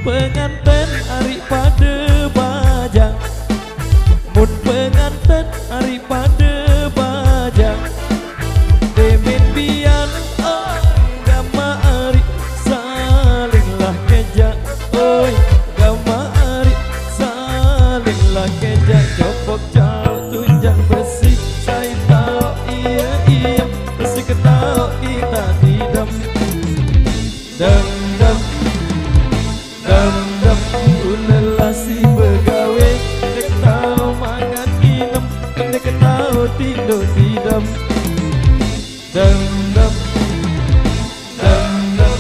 penganten hari pada bajang, mun penganten hari pada bajang, demen biar oi gama hari salinglah kejak, oi gama hari salinglah kejak. Copok jauh tunjang besi, saya tahu iya iya besi ketahu kita didam dam dam dam dam. Ulelah si begawe dek tahu mangan inem, dek tahu tidur didam dam dam dam dam.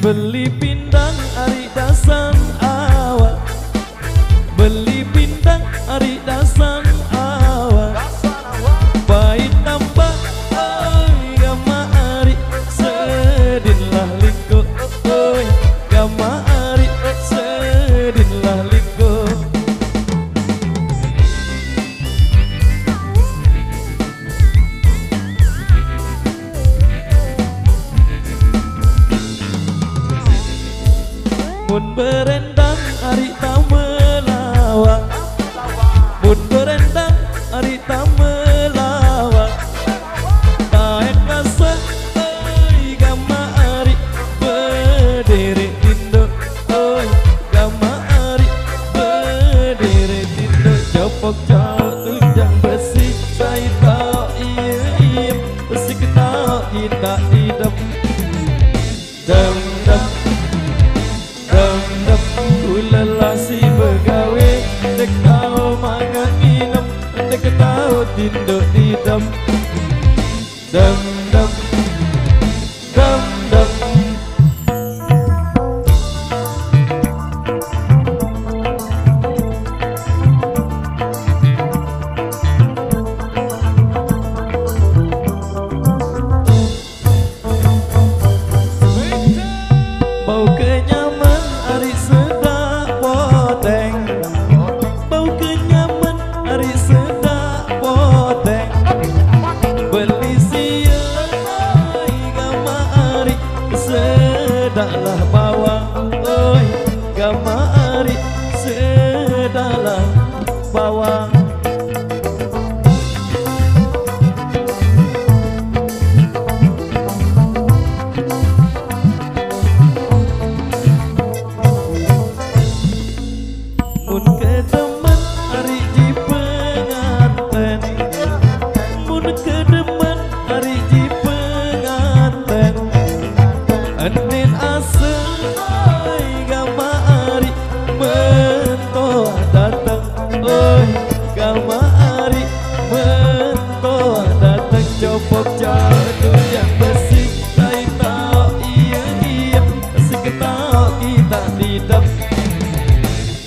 Beli pindang hari dasan awal, beli pindang hari dasan awal, baik tambah oi gama hari sedinlah liko, oi gama hari sedinlah liko. Mun berendang hari tak melawak, mun berendang hari tak melawak, taek rasa oi gama hari berdiri tindo, oi gama hari berdiri tindo. Copok jauh tunjang besi, saya tahu iya iya besi ketahu kita hidup dam dam dam dam. Ulelah si begawe dek tahu mangan inem, dek tahu tinduk didam dam dam dam dam. Bau kenyaman hari sedak poteng, bau kenyaman hari sedak poteng, beli siang oi gama hari sedaklah bawang, oi gama hari sedaklah bawang. Mun kedemen hari ji penganten, mun kedemen hari ji penganten, enin asal oi gama hari mentoa datang, oi gama hari mentoa datang. Copok jatuh yang besi, saya tahu iya iya besi ketahu kita didam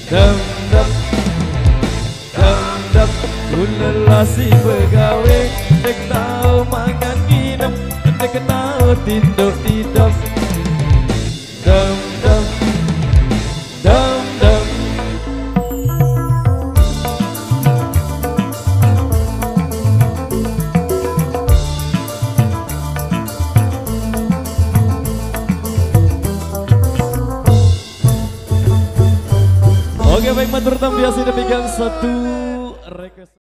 dam dam dam dam. Ulelah si begawe dek tahu mangan inem, dek tahu tinduk didam dam dam dam dam. Oke baik, matur biasa demikian satu